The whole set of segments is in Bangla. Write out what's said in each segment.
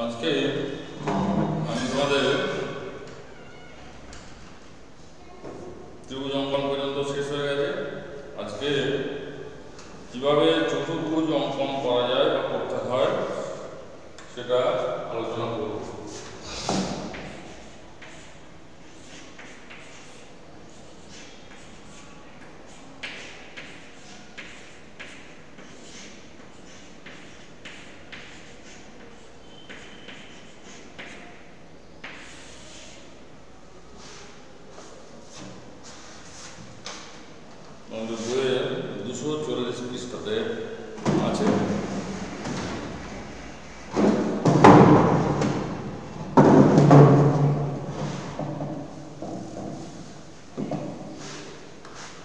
আজকে আমি তোমাদের ত্রিভুজ অঙ্কন পর্যন্ত শেষ হয়ে গেছে। আজকে কিভাবে চতুর্ভুজ অঙ্কন করা যায় বা করতে হয় সেটা আলোচনা করব। আমাদের বইয়ে 240 পৃষ্ঠাতে আছে।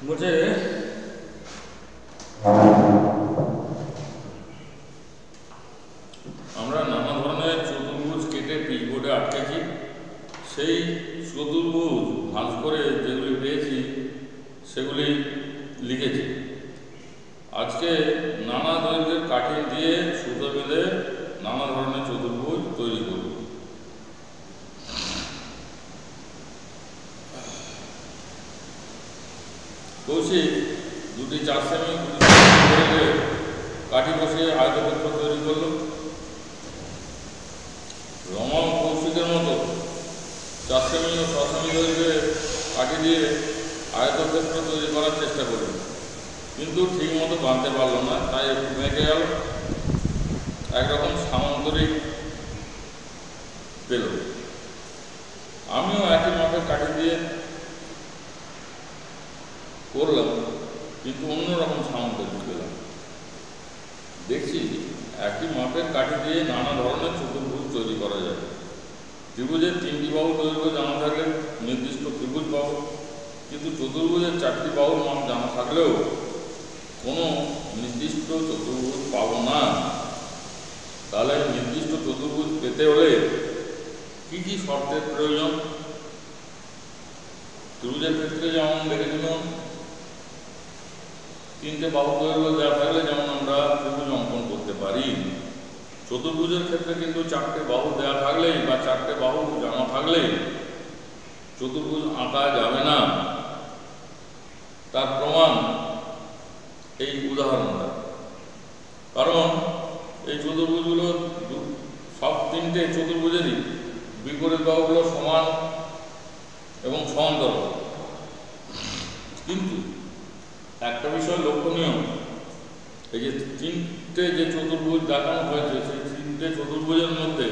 বলছে আমরা নানা ধরনের চতুর্ভুজ কেটে পিচবোর্ডে আটকেছি। সেই চতুর্ভুজ ভাঁজ করে যেগুলি পেয়েছি সেগুলি লিখেছি। আজকে নানা দৈর্ঘ্যের কাঠি দিয়ে সুতো বেঁধে নানা ধরনের চতুর্ভুজ তৈরি করব। কৌশিক দুটি 4 সেমি দৈর্ঘ্যের কাঠি বসিয়ে আয়তক্ষেত্র তৈরি করল। রমা কৌশিকের মতো 4 সেমি ও 6 সেমি দৈর্ঘ্যের কাঠি দিয়ে আয়তক্ষেত্র তৈরি করার চেষ্টা করল, কিন্তু ঠিক মতো বাঁধতে পারল না, তাই একটু মেঘে গেল, একরকম সামান্তরিক পেল। আমিও একই মাপের কাঠি দিয়ে করলাম, কিন্তু অন্যরকম সামান্তরিক পেলাম। দেখছি একই মাপের কাঠি দিয়ে নানা ধরনের চতুর্ভুজ তৈরি করা যায়। ত্রিভুজের 3টি বাহু দৈর্ঘ্য জানা থাকলে নির্দিষ্ট ত্রিভুজ পাবো, কিন্তু চতুর্ভুজের 4টি বাহুর মাপ জানা থাকলেও কোনো নির্দিষ্ট চতুর্ভুজ পাবো না। তাহলে নির্দিষ্ট চতুর্ভুজ পেতে হলে কি কি শর্তের প্রয়োজন? ত্রিভুজের ক্ষেত্রে যেমন দেখেছিলাম 3টে বাহু দৈর্ঘ্য দেওয়া থাকলে যেমন আমরা ত্রিভুজ অঙ্কন করতে পারি, চতুর্ভুজের ক্ষেত্রে কিন্তু 4টে বাহু দেওয়া থাকলেই বা 4টে বাহু জানা থাকলেই চতুর্ভুজ আঁকা যাবে না। তার প্রমাণ এই উদাহরণটা। কারণ এই চতুর্ভুজগুলো সব 3টে চতুর্ভুজেরই বিপরীত বাহুগুলো সমান এবং সমান্তরাল। কিন্তু একটা বিষয় লক্ষণীয়, এই যে 3টে যে চতুর্ভুজ দেখানো হয়েছে সেই 3টে চতুর্ভুজের মধ্যে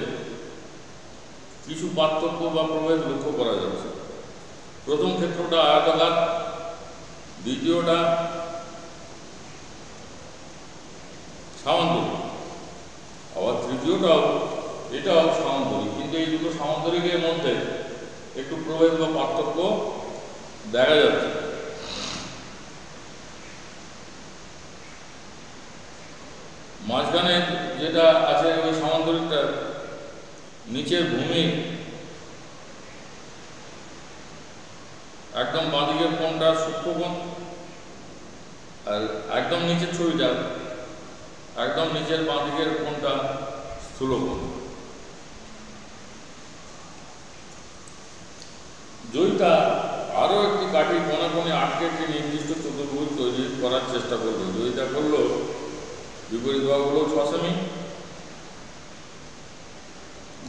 কিছু পার্থক্য বা প্রভেদ লক্ষ্য করা যাচ্ছে। প্রথম ক্ষেত্রটা আয়তাকার, দ্বিতীয়টা সামান্তরিক, আবার তৃতীয়টাও এটাও সামান্তরিক, কিন্তু এই দুটো সামান্তরিকের মধ্যে একটু প্রভেদ বা পার্থক্য দেখা যাচ্ছে। মাঝখানে যেটা আছে ওই সামান্তরিকটা নিচের ভূমি একদম বাঁদিকের কোণটা সূক্ষ্মকোণ, আর একদম নিচের ছবিটা একদম নিচের বাঁদিকের কোণটা স্থূলকোণ। জয়িতা আরও একটি কাঠি কোণে কোণে আটকে একটি নির্দিষ্ট চতুর্ভুজ তৈরি করার চেষ্টা করলো। জয়িতা করলো বিপরীত বাহুগুলো 6 সেমি,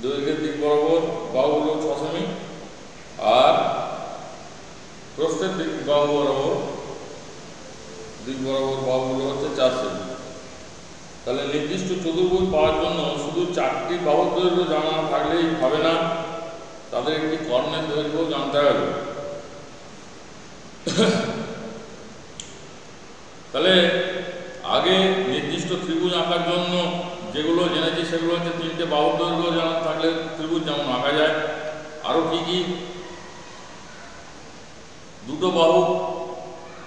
দৈর্ঘ্যের দিক বরাবর বাহুগুলো 6 সেমি, আর প্রস্থের দিক বরাবর বাহুগুলো হচ্ছে 4 সেমি। তাহলে নির্দিষ্ট চতুর্ভুজ পাওয়ার জন্য শুধু 4টি বাহুর দৈর্ঘ্য জানা থাকলেই হবে না, তাদের একটি কর্ণের দৈর্ঘ্য জানতে হবে। তাহলে আগে নির্দিষ্ট ত্রিভুজ আঁকার জন্য যেগুলো জেনেছি সেগুলো হচ্ছে 3টে বাহুর দৈর্ঘ্য জানা থাকলে ত্রিভুজ যেমন আঁকা যায়। আরও কি কি? 2টো বাহু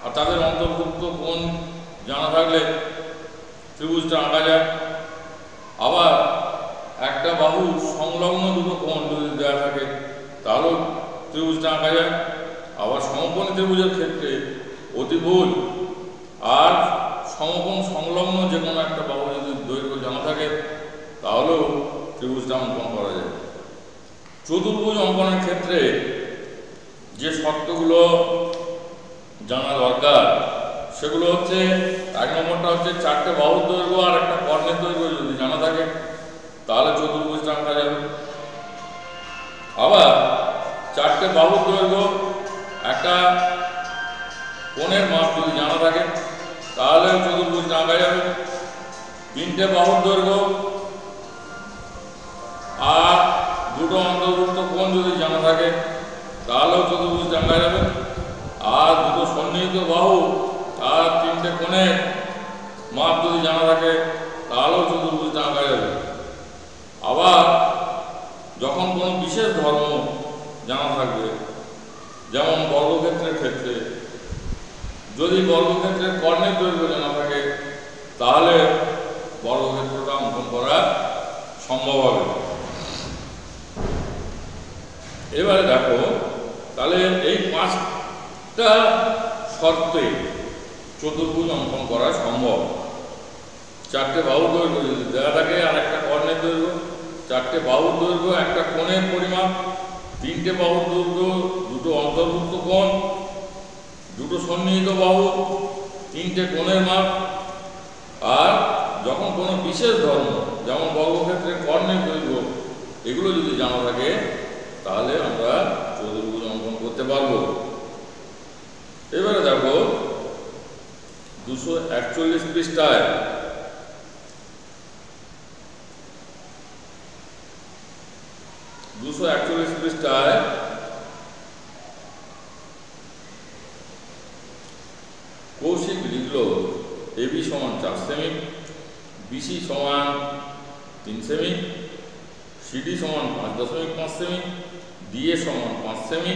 আর তাদের অন্তর্ভুক্ত কোণ জানা থাকলে ত্রিভুজটা আঁকা যায়। আবার একটা বাহু সংলগ্ন 2টো কোণ যদি দেওয়া থাকে তাহলেও ত্রিভুজটা আঁকা যায়। আবার সমকোণী ত্রিভুজের ক্ষেত্রে অতিভুজ আর সমকোণ সংলগ্ন যে কোনো একটা বাহু যদি দৈর্ঘ্য জানা থাকে তাহলেও ত্রিভুজটা অঙ্কন করা যায়। চতুর্ভুজ অঙ্কনের ক্ষেত্রে যে শর্তগুলো জানা দরকার সেগুলো হচ্ছে, 1 নম্বরটা হচ্ছে 4টে বাহুর দৈর্ঘ্য আর একটা কর্ণের দৈর্ঘ্য যদি জানা থাকে তাহলে চতুর্ভুজটা আঁকা যাবে। আবার 4টে বাহুর দৈর্ঘ্য একটা কোণের মাপ যদি জানা থাকে তাহলে চতুর্ভুজটা আঁকা যাবে। 3টে বাহুর দৈর্ঘ্য আর দুটো অন্তর্ভুক্ত কোণ যদি জানা থাকে তাহলেও চতুর্ভুজটা আঁকা যাবে। আর দুটো সন্নিহিত বাহু আর 3টে কোণের মাপ যদি জানা থাকে তাহলেও চতুর্ভুজটা আঁকা যাবে। আবার যখন কোনো বিশেষ ধর্ম জানা থাকবে, যেমন বর্গক্ষেত্রের ক্ষেত্রে, যদি বর্গক্ষেত্রের কর্ণের দৈর্ঘ্য জানা থাকে তাহলে বর্গক্ষেত্রটা অঙ্কন করা সম্ভব হবে। এবারে দেখো, তাহলে এই 5টা শর্তে চতুর্ভুজ অঙ্কন করা সম্ভব। 4টে বাহুর দৈর্ঘ্য যদি দেওয়া থাকে আর একটা কর্ণের দৈর্ঘ্য, 4টে বাহুর দৈর্ঘ্য একটা কোণের পরিমাপ, 3টে বাহুর দৈর্ঘ্য দুটো অন্তর্ভুক্ত কোণ, দুটো সন্নিহিত বাহু, 3টে কোণের মাপ। আর যখন কোনো বিশেষ ধর্ম যেমন বর্গক্ষেত্রের কর্ণের দৈর্ঘ্য এগুলো যদি জানা থাকে তাহলে আমরা চতুর্ভুজ অঙ্কন করতে পারবো। এবারে দেখো 241 পৃষ্ঠায় কৌশিক লিখল AB সমান 4 সেমি, BC সমান 3 সেমি, CD সমান 5.5 সেমি, DA সমান 5 সেমি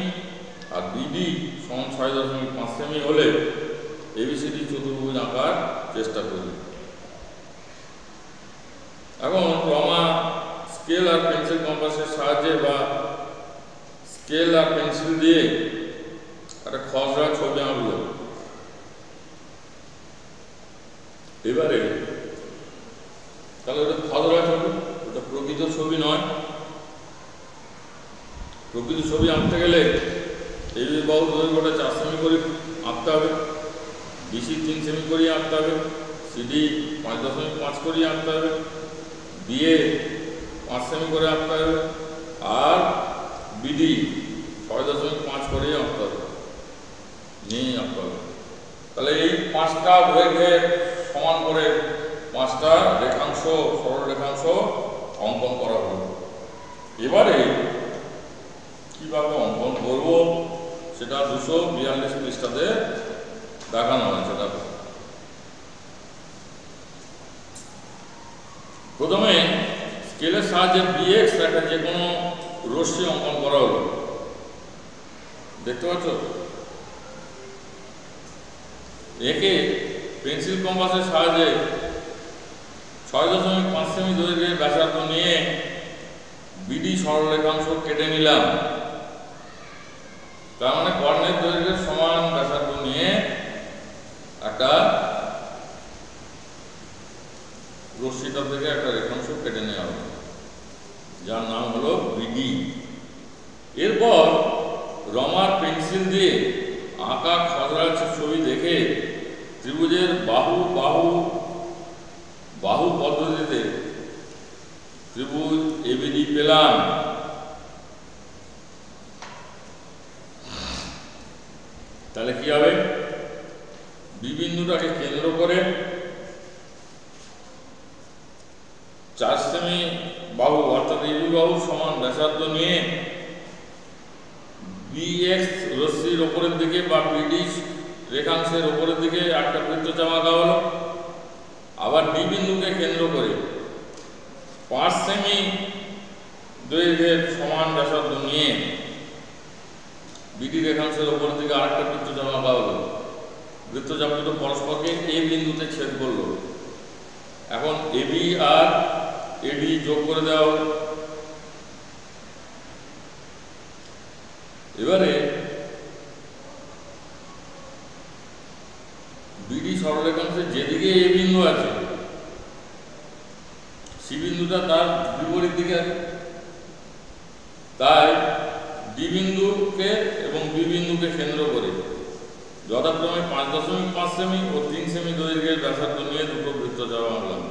আর BD সমান 6.5 সেমি হলে ABCD চতুর্ভুজ আঁকার চেষ্টা করি। এখন রমা স্কেল আর পেন্সিল কম্পাসের সাহায্যে বা স্কেল আর পেন্সিল দিয়ে একটা খসড়া ছবি আঁকলো। এবারে তাহলে ওটা খসড়া ছবি, ওটা প্রকৃত ছবি নয়। প্রকৃত ছবি আঁকতে গেলে এই বাহুর দৈর্ঘ্যটা 4 সেমি করে আঁকতে হবে, BC 3 সেমি করে আঁকতে হবে, CD 5.5 করে আঁকতে হবে, DA 5 সেমি করে আঁকতে হবে আর BD 6.5 করে আঁকতে হবে, নিয়ে আঁকতে হবে। তাহলে এই 5টা দৈর্ঘ্যের সমান করে 5টা রেখাংশ, সরল রেখাংশ অঙ্কন করা হলো। এবারে কিভাবে অঙ্কন করব সেটা 242 পৃষ্ঠাতে দেখানো হয়েছে। দেখো, প্রথমে স্কেলের সাহায্যে BX রেখা যে কোনো রশ্মি অঙ্কন করা হলো। দেখতে পাচ্ছ? একে পেন্সিল কম্পাসের সাহায্যে 6.5 সেমি দৈর্ঘ্যের ব্যাসার্ধ নিয়ে BD সরল রেখাংশ কেটে নিলাম। তার মানে কর্ণের দৈর্ঘ্যের সমান ব্যাসার্ধ নিয়ে একটা রশ্মিটা থেকে একটা রেখাংশ কেটে নেওয়া হবে, যার নাম হলো BD। এরপর রমার পেন্সিল দিয়ে আঁকা খসড়া ছবি দেখে ত্রিভুজের বাহু বাহু বাহু পদ্ধতিতে ত্রিভুজ ABD পেলাম। তাহলে কি হবে? বি বিন্দুটাকে কেন্দ্র করে 4 সেমি বাহু অর্থাৎ AB বাহু সমান ব্যাসার্ধ নিয়ে BX রশ্মির উপরের দিকে বা BD রেখাংশের উপরের দিকে একটা বৃত্তচাপ আঁকা হলো। আবার D বিন্দুকে কেন্দ্র করে 5 সেমি দৈর্ঘ্যের সমান ব্যাসার্ধ নিয়ে BD রেখাংশের উপরের দিকে আরেকটা বৃত্তচাপ আঁকা হলো। বৃত্তচাপ দুটো পরস্পরকে A বিন্দুতে ছেদ করলো। এখন AB আর AD যোগ করে দেওয়া হলো। এবারে BD সরলরেখাংশের যেদিকে A বিন্দু আছে সি বিন্দুটা তার বিপরীত দিকে আছে, তাই ডি বিন্দুকে এবং বি বিন্দুকে কেন্দ্র করে যথাক্রমে 5.5 সেমি ও 3 সেমি দৈর্ঘ্যের ব্যাসার্ধ নিয়ে দুটো বৃত্তচাপ আঁকলাম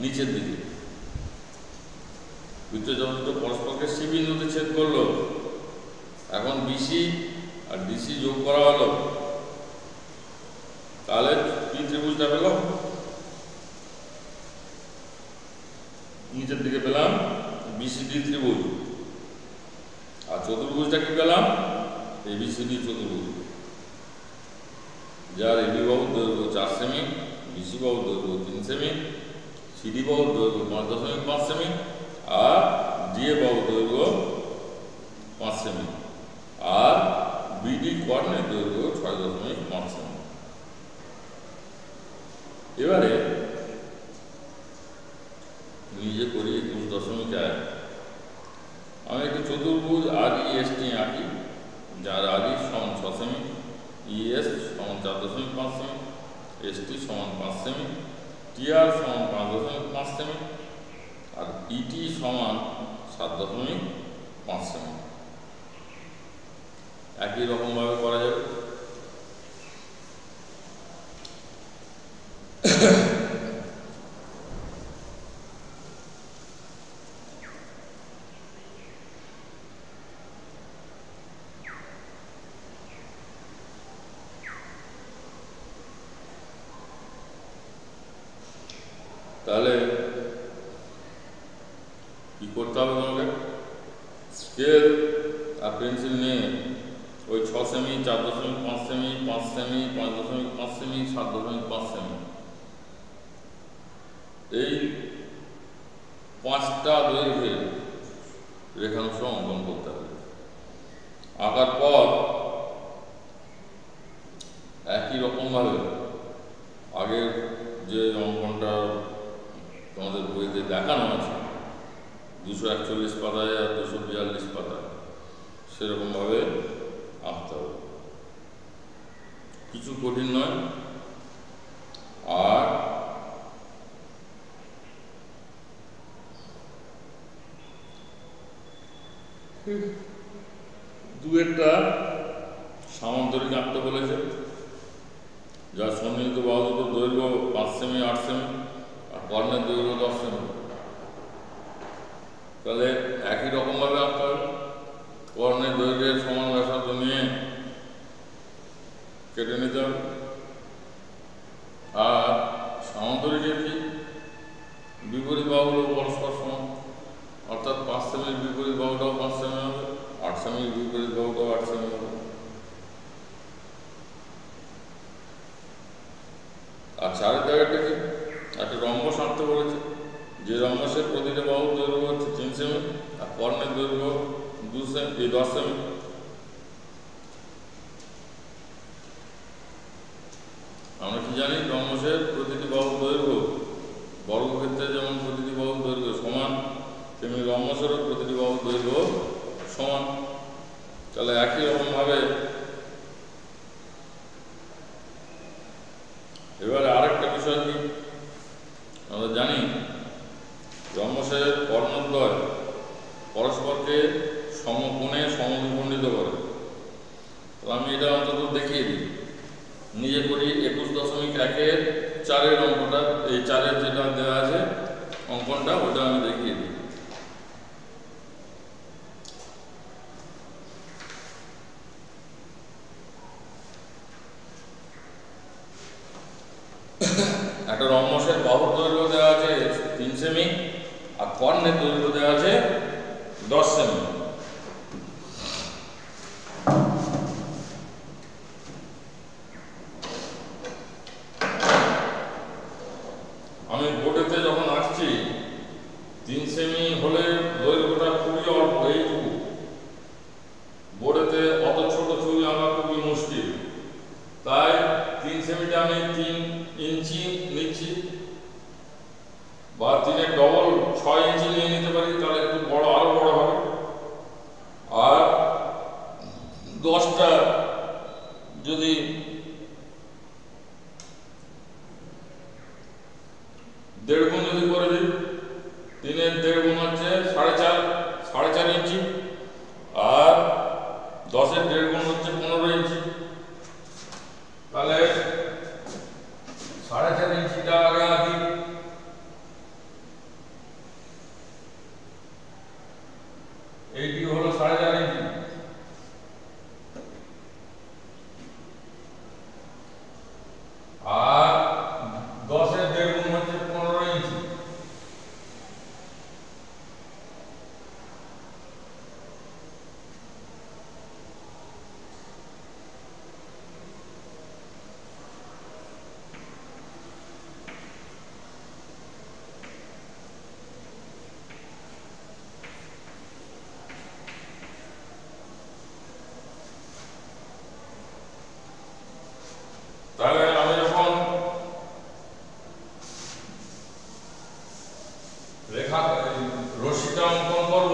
নিচের দিকে। বৃত্তচাপ দুটো পরস্পরকে সি বিন্দুতে ছেদ করলো। এখন বিসি আর ডিসি যোগ করা হলো, তাহলে কি ত্রিভুজটা পেলাম? নিচের দিকে পেলাম বিসিডি ত্রিভুজ। আর চতুর্ভুজটা কি পেলাম? এবিসিডি চতুর্ভুজ, যার এবি বাহুর দৈর্ঘ্য 4 সেমি, বিসি বাহুর দৈর্ঘ্য 3 সেমি, সিডি বাহুর দৈর্ঘ্য 5.5 সেমি আর ডিএ বাহুর দৈর্ঘ্য 5 সেমি আর বিডি কর্ণের দৈর্ঘ্য 6.5 সেমি। এবারে নিজে করি 21.1। আমি একটি চতুর্ভুজ আর ইএসটি আঁকি, যার আর ই সমান 6 সেমি, ইএস সমান 4.5 সেমি, এসটি সমান 5 সেমি, টিআর সমান 5.5 সেমি আর ইটি সমান 7.5 সেমি। একই রকমভাবে করা যাবে। তাহলে কি করতে হবে তোমাকে? স্কেল আর পেন্সিল নিয়ে ওই 6 semi, 4.5 semi, 5 semi, 5.5 semi, 7.5 semi এই 5টা দৈর্ঘ্যের রেখাংশ অঙ্কন করতে হবে। আঁকার পর একই রকমভাবে আগের যে অঙ্কনটা তোমাদের বইতে দেখানো আছে 241 পাতায় আর 242 পাতায়, সেরকমভাবে আঁকতে হবে, কিছু কঠিন নয়। আর দু একটা সামান্তরিক আঁকতে বলেছে, যার সন্নিহিত বাহু দুটো দৈর্ঘ্য 5 সেমি, 8 সেমি আর কর্ণের দৈর্ঘ্য 10 সেমি। তাহলে একই রকমভাবে আঁকতে হবে। কর্ণের দৈর্ঘ্যের সমান ব্যাসার্ধ নিয়ে কেটে নিতে হবে। আর সামান্তরিকের কি? বিপরীত বাহুগুলো পরস্পর সমান, অর্থাৎ 5 সেমির বিপরীত বাহুটাও 5 সেমি হবে, 8 সেমির বিপরীত বাহুটাও 8 সেমি হবে। আর চারের জায়গাটা কি? একটা রম্বস আঁকতে বলেছে, যে রম্বসের প্রতিটা বাহুর দৈর্ঘ্য হচ্ছে 3 সেমি আর কর্ণের দৈর্ঘ্য 10 সেমি। আমরা কি জানি? রম্বসের প্রতিটি বাহুর দৈর্ঘ্য বর্গক্ষেত্রে যেমন প্রতিটি বাহুর দৈর্ঘ্য সমান, তেমনি রম্বসেরও প্রতিটি বাহুর দৈর্ঘ্য সমান। তাহলে একই রকমভাবে এবারে আরেকটা বিষয় কি? আমরা জানি রম্বসের কর্ণদ্বয় পরস্পরকে সমকোণে সমদ্বিখণ্ডিত করে। তো আমি এটা অন্তত দেখিয়ে দিই, নিজে করি 21.1-এর 4-এর অঙ্কটা, এই 4-এর যেটা দেওয়া আছে অঙ্কনটা, ওটা আমি দেখিয়ে দিই। একটা রম্বসের বাহুর দৈর্ঘ্য দেওয়া আছে 3 সেমি আর কর্ণের দৈর্ঘ্য দেওয়া আছে 10 সেমি। আমি বোর্ডেতে যখন আসছি 3 সেমি হলে দৈর্ঘ্যটা খুবই অল্প, এইটুকু। বোর্ডেতে অত ছোট ছবি আঁকা খুবই মুশকিল, তাই 3 সেমিটা আমি 3 ইঞ্চি নিচ্ছি, বা 3-এর ডবল 6 ইঞ্চি নিয়ে নিতে পারি, তাহলে একটু বড়, আরো বড় হবে। আর 10টা যদি 1.5 গুণ যদি করে দিই 3-এর 1.5 গুণ হচ্ছে 4.5 ইঞ্চি, আর 10-এর 1.5 গুণ হচ্ছে 15 ইঞ্চি। তাহলে 4.5 ইঞ্চিটা আগে আঁকি। এইটি হলো 4.5 ইঞ্চি, আর 10-এর 1.5 গুণ হচ্ছে 15 ইঞ্চি। তাহলে আমি যখন রেখা রশ্মিটা অঙ্কন করব,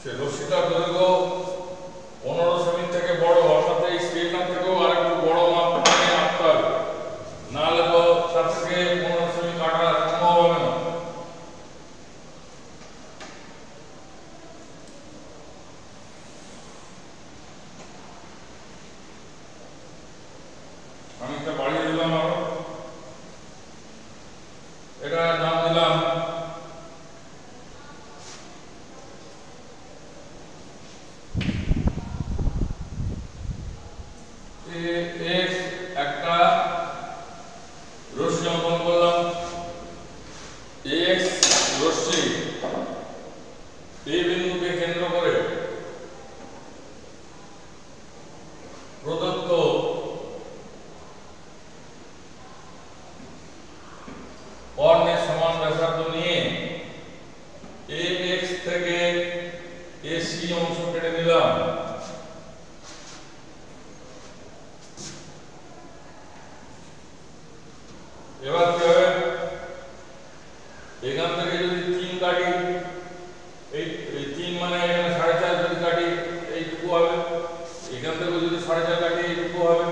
সে রশ্মিটার দৈর্ঘ্য 15 সেমি থেকে বড়, অর্থাৎ এই স্কেলটার থেকেও আর একটু বড় মাপ নিয়ে আঁকতে হবে, নাহলে তো তার থেকে 15 সেমি কাটা সম্ভব হবে না। আমি একটা বাড়িয়ে দিলাম, আরো এটা নাম দিলাম x। একটা রশ্মি অঙ্কন করলাম, x রশ্মি এই বিন্দুকে কেন্দ্র করে প্রদত্ত কর্ণের সমান ব্যাসার্ধ নিয়ে ax থেকে ac অংশ কেটে নিলাম। এবার কি হবে, এখান থেকে যদি 3 কাটি, এই 3 মানে এখানে 4.5 যদি কাটি এইটুকু হবে, এখান থেকে যদি 4.5 কাটি এইটুকু হবে।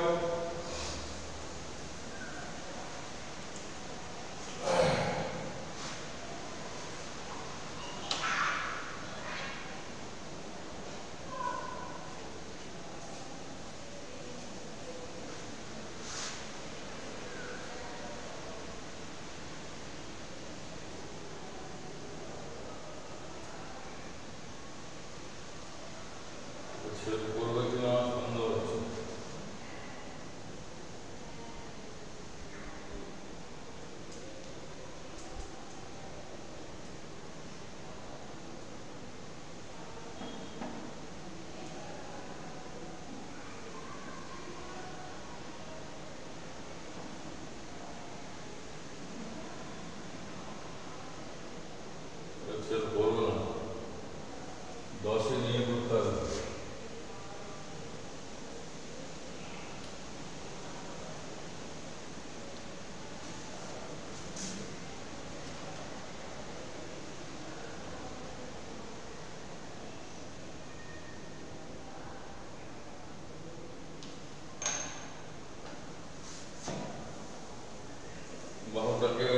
বাহুটাকে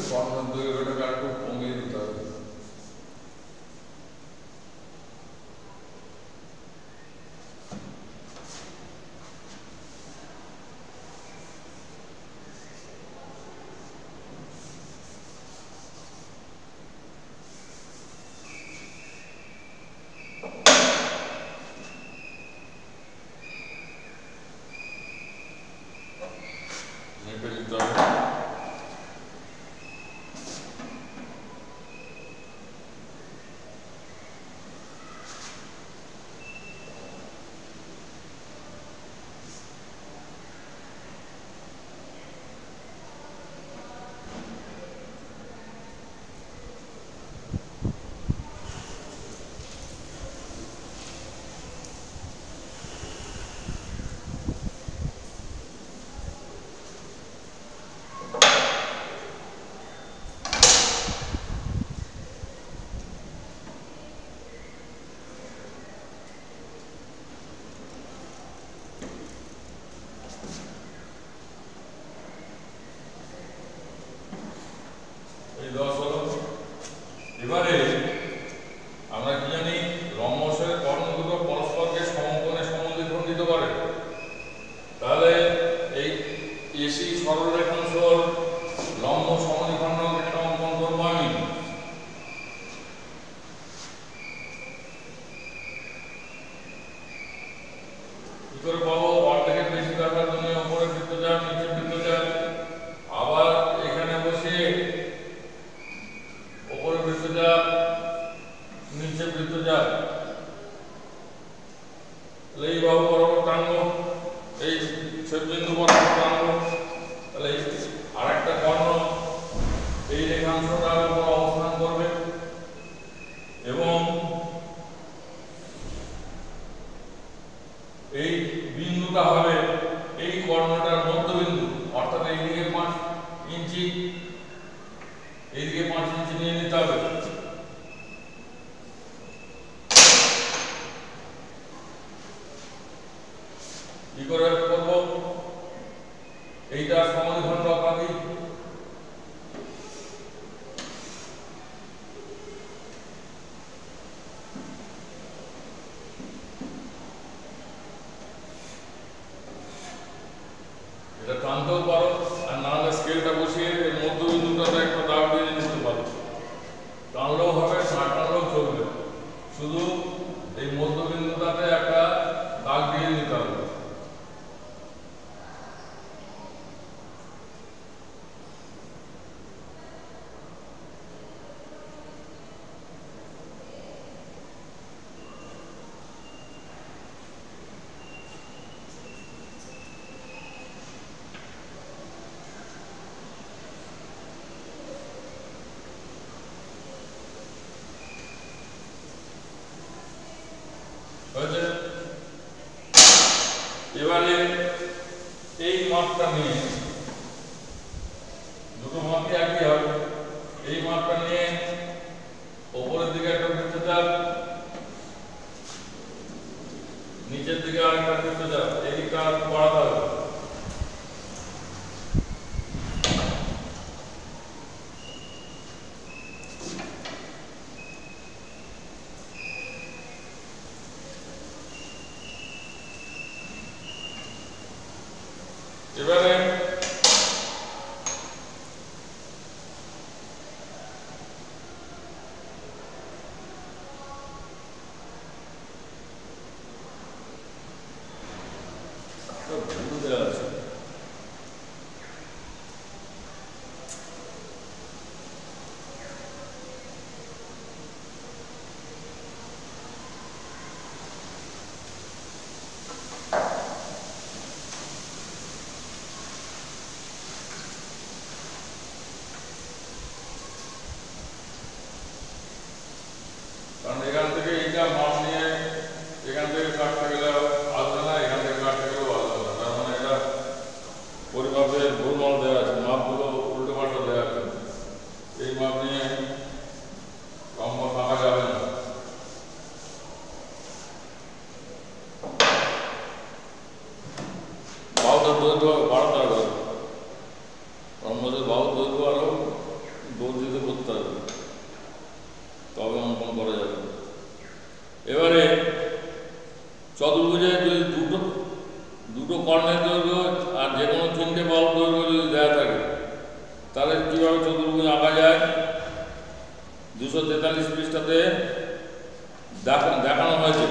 কর্ণের দৈর্ঘ্যটাকে আরেকটু কমিয়ে দিতে হবে। মেপে দিতে হবে। এই 10 হলো। এবারে আমরা কি জানি রম্বসের কর্ণ দুটো পরস্পরকে সমকোণে সমদ্বিখণ্ডিত করে। তাহলে এই এসি সরলরেখাংশর লম্ব সমদ্বিখণ্ডক একটা অঙ্কন করবো আমি। কি করে পাবো? অর্ধেকের বেশি রাখার জন্য উপরে বৃত্তচাপ নিচে বৃত্তচাপ, আবার এখানে বসিয়ে উপরে বৃত্তচাপ নিচে বৃত্তচাপ, এই বাহু বরাবর টানবো, এই ছেদবিন্দু বরাবর টানবো, তাহলে আর একটা কর্ণ এই রেখাংশটার উপর অবস্থান করবে এবং এই বিন্দুটা হবে এই কর্ণটার মধ্যবিন্দু, অর্থাৎ এইদিকে 5 ইঞ্চি, এইদিকে 5 ইঞ্চি নিয়ে নিতে হবে। কি করে করব? এইটা সমদ্বিখণ্ডক আঁকি, এটা টানতেও পারো, আর না হলে স্কেলটা বসিয়ে এর মধ্যবিন্দুটাতে একটা দাগ দিয়ে নিতে পারো। টানলেও হবে, না টানলেও চলবে, শুধু এই মধ্যবিন্দুটাতে একটা দাগ দিয়ে নিতে হবে। এবারে এই মাপটা নিয়ে দুটো মাপই একই হবে। এই মাপটা নিয়ে উপরের দিকে একটা বৃত্তচাপ, নিচের দিকে আরেকটা বৃত্তচাপ, এইটা বাড়াতে হবে। এবারে কারণ এখান থেকে এইটা মাপ নিয়ে এখান থেকে কাটতে গেলে আসবে না, এখান থেকে কাটতে গেলেও আসবে না, তার মানে এটা পরিমাপের গোলমাল দেওয়া আছে, মাপগুলো উল্টো পাল্টা দেওয়া আছে। এই মাপ নিয়ে লম্ব আঁকা যাবে না। বাহুটার দৈর্ঘ্য বাড়াতে হবে, রম্বসের বাহুর দৈর্ঘ্য আরো বর্ধিত করতে হবে, তবে অঙ্কন করা যাবে। এবারে চতুর্ভুজে যদি দুটো কর্ণের দৈর্ঘ্য আর যে কোনো 3টে বাহুর দৈর্ঘ্য যদি দেওয়া থাকে, তাহলে কীভাবে চতুর্ভুজ আঁকা যায় 243 পৃষ্ঠাতে দেখানো হয়েছে।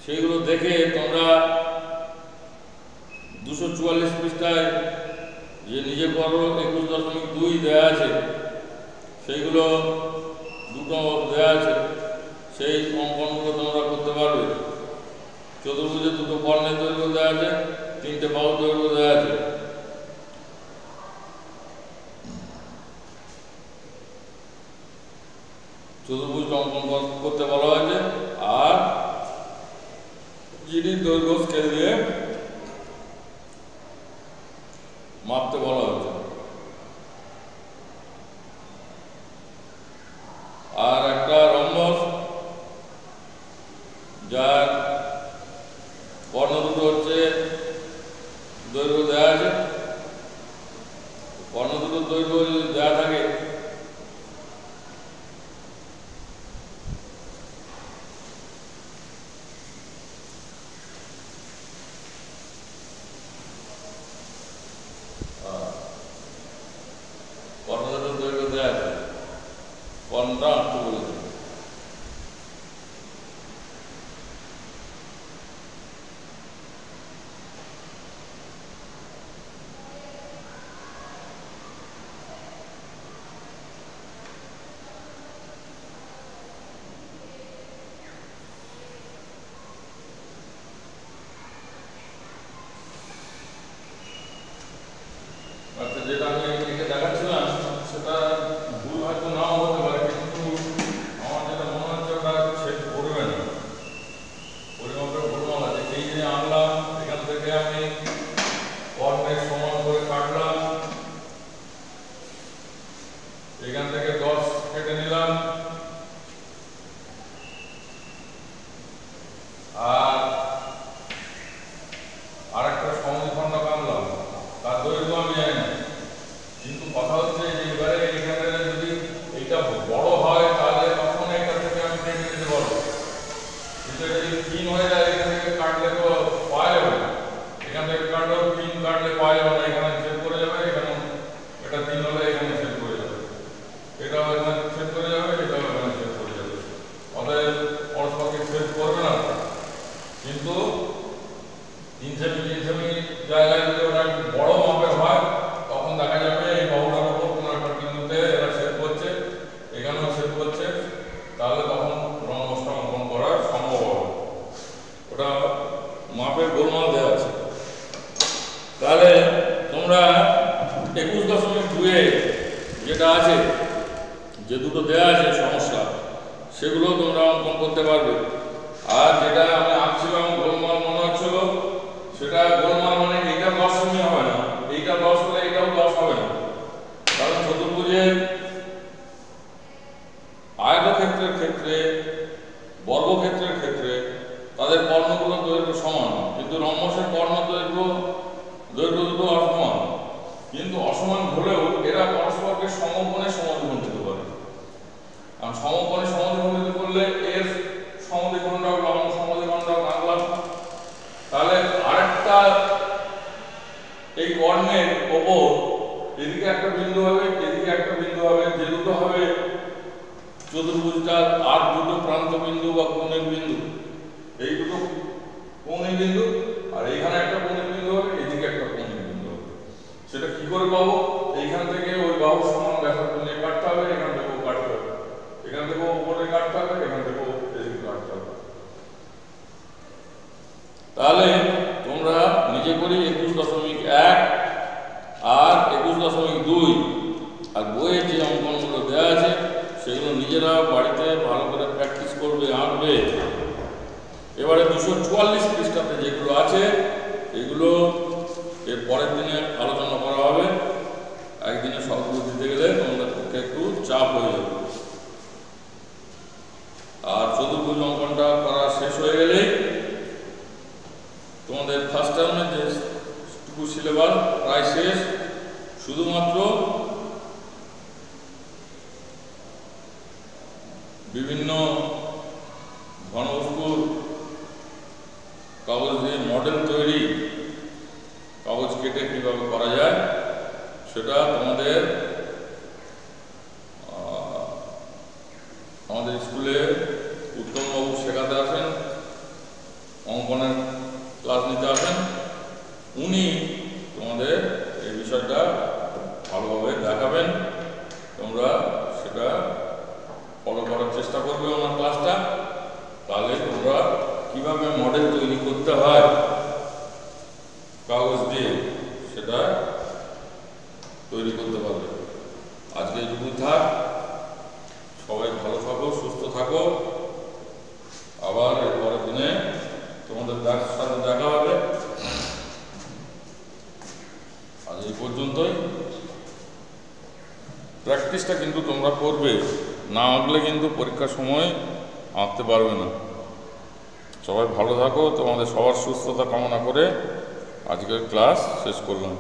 সেইগুলো দেখে তোমরা 244 পৃষ্ঠায় যে নিজে করো 21.2 দেওয়া আছে, সেইগুলো দুটো দেওয়া আছে, সেই অঙ্কনগুলো তোমরা করতে পারবে। চতুর্ভুজে দুটো কর্ণের দৈর্ঘ্য দেওয়া আছে, 3টে বাহুর দৈর্ঘ্য দেওয়া আছে। চতুর্ভুজ অঙ্কন করতে বলা হয়েছে, আর জিডির দৈর্ঘ্য স্কেল দিয়ে মাপতে বলা হয়েছে। আর একটা রম্বস যার কর্ণ দুটো হচ্ছে দৈর্ঘ্য দেওয়া আছে, কর্ণ দুটোর দৈর্ঘ্য যদি দেওয়া থাকে কর্ণধারের দৈর্ঘ্য দেওয়া আছে, কর্ণটা আঁকতে বলেছে। আচ্ছা, যেটা আমি এদিকে দেখাচ্ছিলাম সেটা ভুল হয়তো নাও হতে পারে, কিন্তু আমার যেটা মনে হচ্ছে ওটা ছেদ করবে না। পরিমাপের গোলমাল আছে। এই যে আনলাম, এখান থেকে আমি কর্ণের সমান করে কাটলাম, এখান থেকে 10 কেটে নিলাম, আর আরেকটা সমদ্বিখণ্ড আনলাম, তার দৈর্ঘ্য আমি জানি না। কিন্তু কথা হচ্ছে যে এবারে এখানে যদি এটা বড় হয় তাহলে তখন এটা থেকে আমি কেটে নিতে পারবো, কিন্তু এটা যদি 3 হয়ে যায় এখান থেকে কাটলে তো পাওয়া যাবে না। এখান থেকে কাটলেও 3 কাটলে পাওয়া যাবে না, এখানে ছেদ করে যাবে। এখানে এটা 3 হলে এখানে ছেদ করে যাবে, এটাও এখানে ছেদ করে যাবে, এটাও এখানে ছেদ করে যাবে। অতএব পরস্পরকে ছেদ করবে না। কিন্তু 3 সেমি জায়গায় যদি ওটা বড় মাপের হয় তখন দেখা যাবে এই বাহুটার উপর কোনো একটা বিন্দুতে এরা ছেদ করছে, এখানেও ছেদ করছে, তাহলে তখন রম্বসটা অঙ্কন করা সম্ভব হবে। ওটা মাপের গোলমাল দেওয়া আছে। তাহলে তোমরা 21.2 যেটা আছে, যে দুটো দেওয়া আছে সমস্যা, সেগুলো তোমরা অঙ্কন করতে পারবে। আর যেটা আমি আঁকছিলাম গোলমাল মনে হচ্ছিল, সেটা গোলমাল মানে এইটা 10 সেমি হবে না, এইটা 10 হলে এইটাও 10 হবে না। কারণ চতুর্ভুজের আয়তক্ষেত্রের ক্ষেত্রে, বর্গক্ষেত্রের ক্ষেত্রে তাদের কর্ণগুলোর দৈর্ঘ্য সমান, কিন্তু রম্বসের কর্ণ দৈর্ঘ্য দুটো অসমান। কিন্তু অসমান হলেও এরা পরস্পরকে সমকোণে সমদ্বিখণ্ডিত করে। আর সমকোণে সমদ্বিখণ্ডিত করলে এর সমদ্বিখণ্ড লম্ব সমদ্বিখণ্ড আঁকলাম, তাহলে আরেকটা এই কর্ণের ওপর এদিকে একটা বিন্দু হবে, এদিকে একটা বিন্দু হবে, যে দুটো হবে চতুর্ভুজটার আর দুটো প্রান্ত বিন্দু বা কোণের বিন্দু, এই দুটো কোণের বিন্দু, আর এইখানে একটা কোণের বিন্দু হবে, এদিকে একটা কোণের বিন্দু হবে। সেটা কি করে পাবো? এইখান থেকে ওই বাহু সমান ব্যাসার্ধ নিয়ে কাটতে হবে, এখান থেকেও কাটতে হবে, এখান থেকেও উপরে কাটতে হবে, এখান থেকেও এদিকে কাটতে হবে। তাহলে তোমরা নিজে করে 21.1 আর 21.2 আর বইয়ের যে অঙ্কনগুলো দেওয়া আছে সেগুলো নিজেরা বাড়িতে ভালো করে প্র্যাকটিস করবে, আঁকবে। এবারে 244 পৃষ্ঠাতে যেগুলো আছে এগুলো এর পরের দিনে আলোচনা করা হবে। একদিনে সবগুলো দিতে গেলে তোমাদের পক্ষে একটু চাপ হয়ে যাবে। আর চতুর্ভুজ অঙ্কনটা করা শেষ হয়ে গেলেই তোমাদের ফার্স্ট টার্মের যেটুকু সিলেবাস প্রায় শেষ। শুধুমাত্র বিভিন্ন ঘনবস্তুর কাগজ দিয়ে মডেল তৈরি, কাগজ কেটে কীভাবে করা যায় সেটা তোমাদের আমাদের স্কুলে উত্তমবাবু শেখাতে আসেন, অঙ্কনের ক্লাস নিতে আসেন। উনি তোমাদের এই বিষয়টা ভালোভাবে দেখাবেন, তোমরা সেটা ফলো করার চেষ্টা করবে ওনার ক্লাসটা। তাহলে তোমরা কীভাবে মডেল তৈরি করতে হয় কাগজ দিয়ে সেটা তৈরি করতে পারবে। আজকে এইটুকু থাক, সবাই ভালো থাকো, সুস্থ থাকো। আবার এর পরের দিনে তোমাদের সাথে দেখা হবে। আজ এই পর্যন্তই। প্র্যাকটিসটা কিন্তু তোমরা করবে, না আঁকলে কিন্তু পরীক্ষার সময় আঁকতে পারবে না। সবাই ভালো থাকো, তোমাদের সবার সুস্থতা কামনা করে আজকের ক্লাস শেষ করলাম।